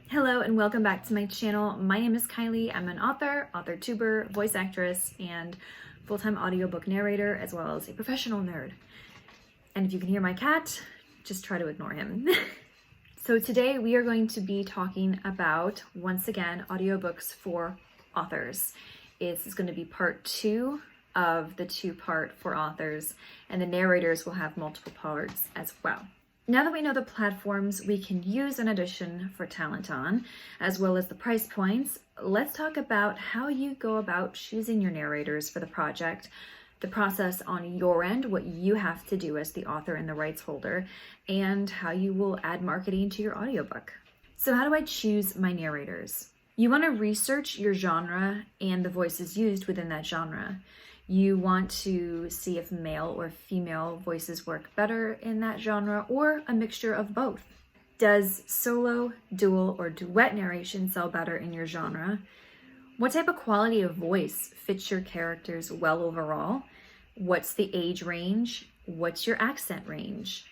Hello and welcome back to my channel. My name is Kylie. I'm an author, author-tuber, voice actress, and full-time audiobook narrator, as well as a professional nerd. And if you can hear my cat, just try to ignore him. So today we are going to be talking about, once again, audiobooks for authors. This is going to be part 2 of the 2-part for authors, and the narrators will have multiple parts as well. Now that we know the platforms we can use an audition for talent on, as well as the price points, let's talk about how you go about choosing your narrators for the project, the process on your end, what you have to do as the author and the rights holder, and how you will add marketing to your audiobook. So how do I choose my narrators? You want to research your genre and the voices used within that genre. You want to see if male or female voices work better in that genre, or a mixture of both. Does solo, dual, or duet narration sell better in your genre? What type of quality of voice fits your characters well overall? What's the age range? What's your accent range?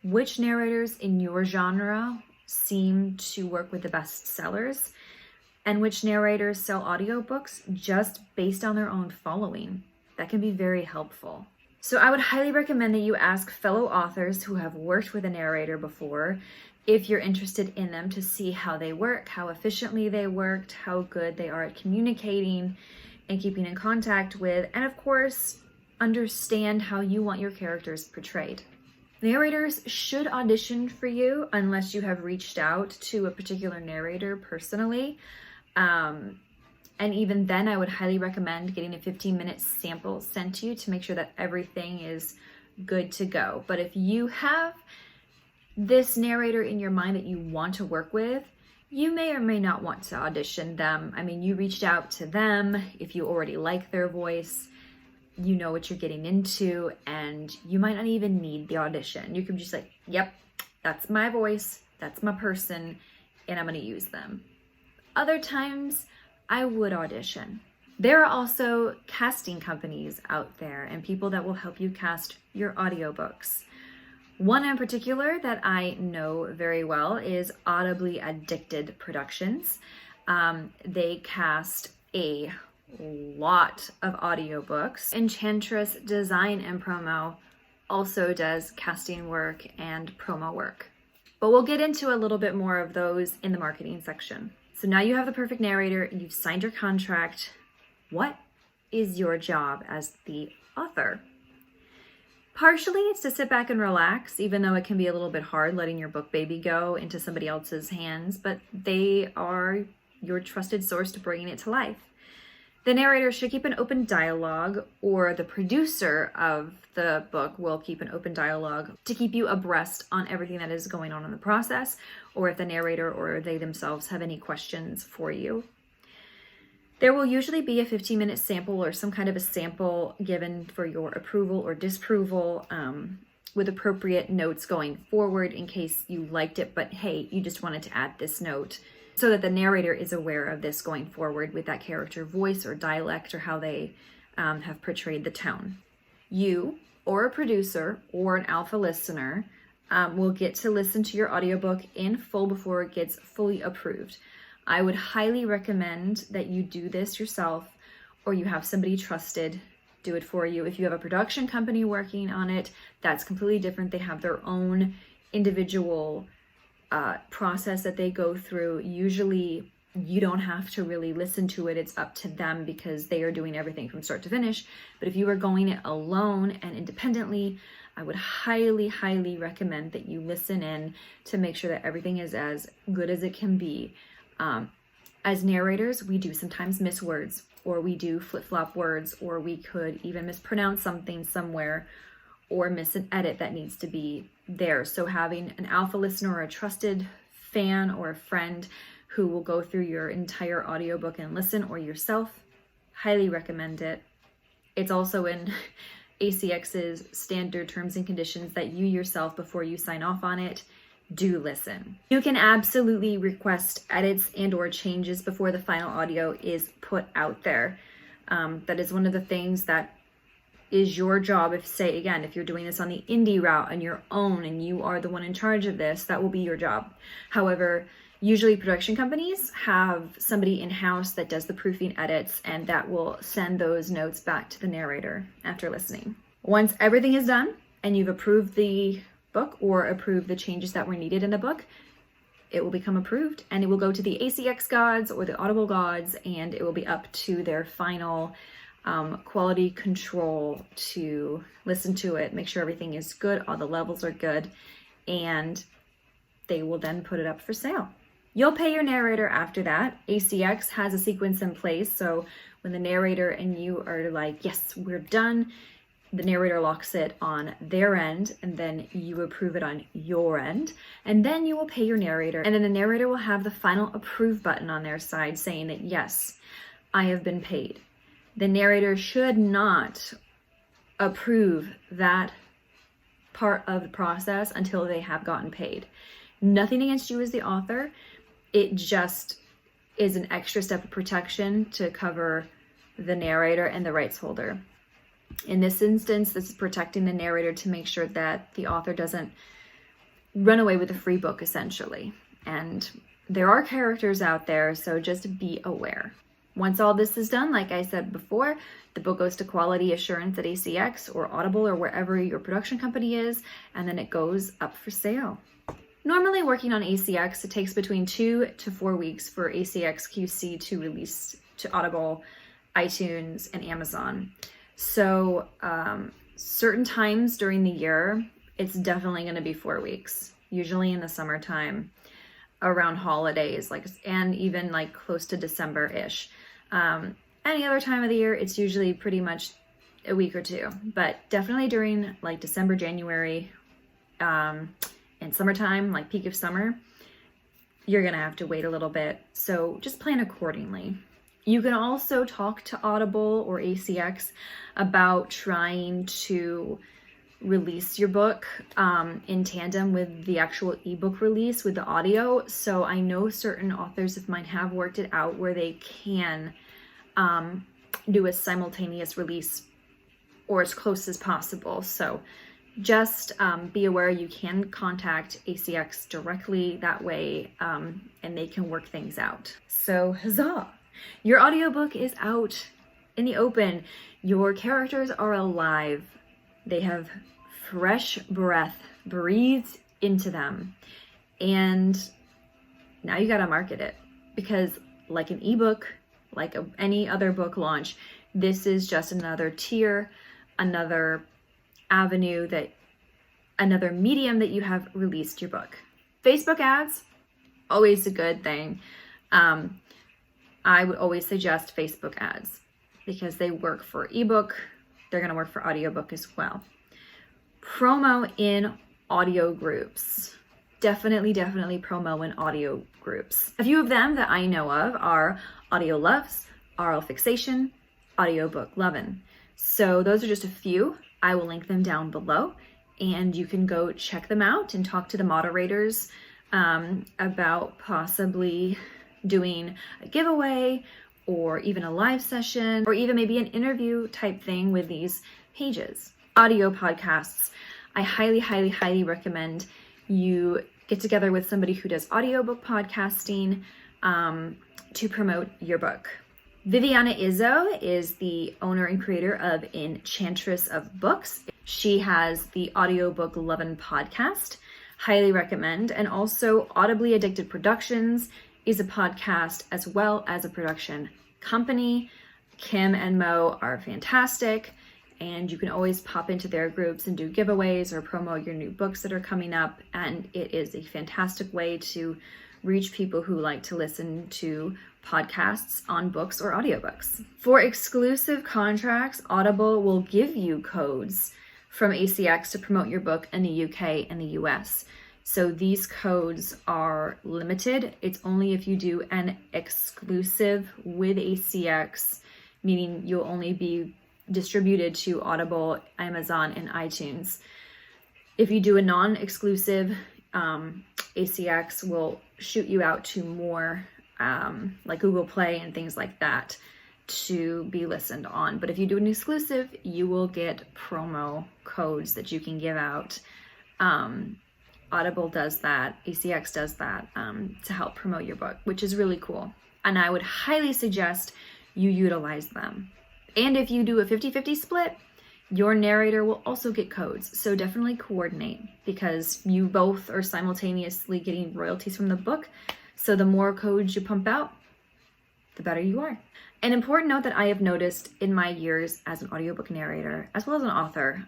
Which narrators in your genre seem to work with the best sellers? And which narrators sell audiobooks just based on their own following? That can be very helpful. So I would highly recommend that you ask fellow authors who have worked with a narrator before, if you're interested in them, to see how they work, how efficiently they worked, how good they are at communicating and keeping in contact with, and of course, understand how you want your characters portrayed. Narrators should audition for you unless you have reached out to a particular narrator personally. And even then, I would highly recommend getting a 15-minute sample sent to you to make sure that everything is good to go. But if you have this narrator in your mind that you want to work with, you may or may not want to audition them. I mean, you reached out to them. If you already like their voice, you know what you're getting into, and you might not even need the audition. You can just like, yep, that's my voice, that's my person, and I'm going to use them. Other times, I would audition. There are also casting companies out there and people that will help you cast your audiobooks. One in particular that I know very well is Audibly Addicted Productions. They cast a lot of audiobooks. Enchantress Design and Promo also does casting work and promo work. But we'll get into a little bit more of those in the marketing section. So now you have the perfect narrator, you've signed your contract. What is your job as the author? Partially, it's to sit back and relax, even though it can be a little bit hard letting your book baby go into somebody else's hands, but they are your trusted source to bringing it to life. The narrator should keep an open dialogue, or the producer of the book will keep an open dialogue to keep you abreast on everything that is going on in the process, or if the narrator or they themselves have any questions for you. There will usually be a 15-minute sample or some kind of a sample given for your approval or disapproval, with appropriate notes going forward in case you liked it, but hey, you just wanted to add this note, so that the narrator is aware of this going forward with that character voice or dialect or how they have portrayed the tone. You or a producer or an alpha listener will get to listen to your audiobook in full before it gets fully approved. I would highly recommend that you do this yourself, or you have somebody trusted do it for you. If you have a production company working on it, that's completely different. They have their own individual process that they go through. Usually you don't have to really listen to it. It's up to them because they are doing everything from start to finish. But if you are going it alone and independently, I would highly, highly recommend that you listen in to make sure that everything is as good as it can be. As narrators, we do sometimes miss words, or we do flip-flop words, or we could even mispronounce something somewhere, or miss an edit that needs to be there. So having an alpha listener or a trusted fan or a friend who will go through your entire audiobook and listen, or yourself, highly recommend it. It's also in ACX's standard terms and conditions that you yourself, before you sign off on it, do listen. You can absolutely request edits and or changes before the final audio is put out there. That is one of the things that is your job. If, say, again, if you're doing this on the indie route on your own and you are the one in charge of this, that will be your job. However, Usually production companies have somebody in-house that does the proofing edits and that will send those notes back to the narrator after listening. Once everything is done and you've approved the book or approved the changes that were needed in the book, it will become approved and it will go to the ACX gods or the Audible gods, and it will be up to their final quality control to listen to it, make sure everything is good, all the levels are good, and they will then put it up for sale. You'll pay your narrator after that. ACX has a sequence in place, so when the narrator and you are like, yes, we're done, the narrator locks it on their end, and then you approve it on your end, and then you will pay your narrator, and then the narrator will have the final approve button on their side saying that, yes, I have been paid. The narrator should not approve that part of the process until they have gotten paid. Nothing against you as the author. It just is an extra step of protection to cover the narrator and the rights holder. In this instance, this is protecting the narrator to make sure that the author doesn't run away with a free book, essentially. And there are characters out there, so just be aware. Once all this is done, like I said before, the book goes to quality assurance at ACX or Audible or wherever your production company is, and then it goes up for sale. Normally working on ACX, it takes between 2 to 4 weeks for ACX QC to release to Audible, iTunes, and Amazon. So certain times during the year, it's definitely going to be 4 weeks, usually in the summertime, around holidays, and even close to December-ish. Any other time of the year, it's usually pretty much a week or two, but definitely during December, January, and summertime, peak of summer, you're gonna have to wait a little bit. So just plan accordingly. You can also talk to Audible or ACX about trying to release your book in tandem with the actual ebook release with the audio. So I know certain authors of mine have worked it out where they can do a simultaneous release or as close as possible. So just be aware you can contact ACX directly that way, and they can work things out. So huzzah! Your audiobook is out in the open. Your characters are alive. They have fresh breath breathed into them. And now you gotta market it, because like an ebook, any other book launch, this is just another tier, another avenue, another medium that you have released your book. Facebook ads, always a good thing. I would always suggest Facebook ads because they work for ebook. They're going to work for audiobook as well. Promo in audio groups. Definitely promo in audio groups. A few of them that I know of are Audio Loves, Aural Fixation, Audiobook Lovin'. So those are just a few. I will link them down below, and you can go check them out and talk to the moderators about possibly doing a giveaway or even a live session or even maybe an interview type thing with these pages. Audio podcasts. I highly recommend you get together with somebody who does audiobook podcasting to promote your book. Viviana Izzo is the owner and creator of Enchantress of Books. She has the Audiobook Lovin' podcast. Highly recommend. And also Audibly Addicted Productions is a podcast as well as a production company. Kim and Mo are fantastic, and you can always pop into their groups and do giveaways or promote your new books that are coming up, and it is a fantastic way to reach people who like to listen to podcasts on books or audiobooks. For exclusive contracts, Audible will give you codes from ACX to promote your book in the UK and the US. So these codes are limited. It's only if you do an exclusive with ACX, meaning you'll only be distributed to Audible, Amazon, and iTunes. If you do a non-exclusive, ACX will shoot you out to more like Google Play and things like that to be listened on. But if you do an exclusive, you will get promo codes that you can give out Audible does that, ACX does that to help promote your book, which is really cool. And I would highly suggest you utilize them. And if you do a 50-50 split, your narrator will also get codes. So definitely coordinate, because you both are simultaneously getting royalties from the book. So the more codes you pump out, the better you are. An important note that I have noticed in my years as an audiobook narrator, as well as an author,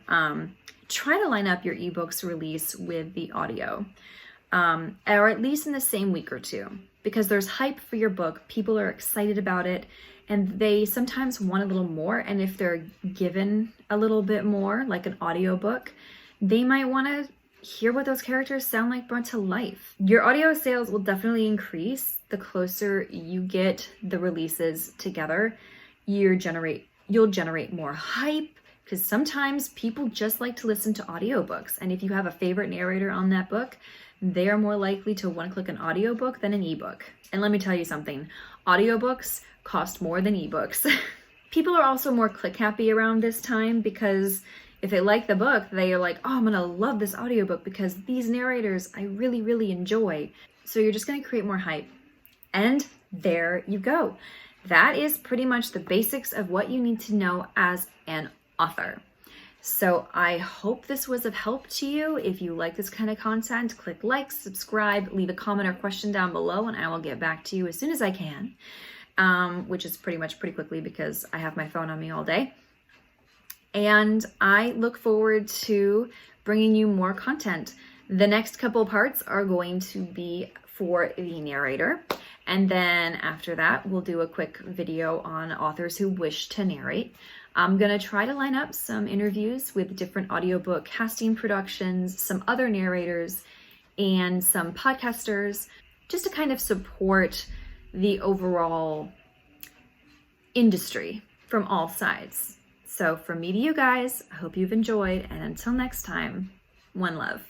try to line up your ebook's release with the audio, or at least in the same week or two, because there's hype for your book. People are excited about it, and they sometimes want a little more. And if they're given a little bit more, like an audiobook, they might want to hear what those characters sound like brought to life. Your audio sales will definitely increase the closer you get the releases together. You'll generate more hype, because sometimes people just like to listen to audiobooks. And if you have a favorite narrator on that book, they are more likely to want to click an audiobook than an ebook. And let me tell you something, audiobooks cost more than ebooks. People are also more click happy around this time, because if they like the book, they are like, oh, I'm gonna love this audiobook because these narrators I really, really enjoy. So you're just gonna create more hype. And there you go. That is pretty much the basics of what you need to know as an author. So I hope this was of help to you. If you like this kind of content, click like, subscribe, leave a comment or question down below, and I will get back to you as soon as I can, which is pretty quickly, because I have my phone on me all day. And I look forward to bringing you more content. The next couple parts are going to be for the narrator. And then after that, we'll do a quick video on authors who wish to narrate. I'm gonna try to line up some interviews with different audiobook casting productions, some other narrators, and some podcasters, just to kind of support the overall industry from all sides. So from me to you guys, I hope you've enjoyed, and until next time, one love.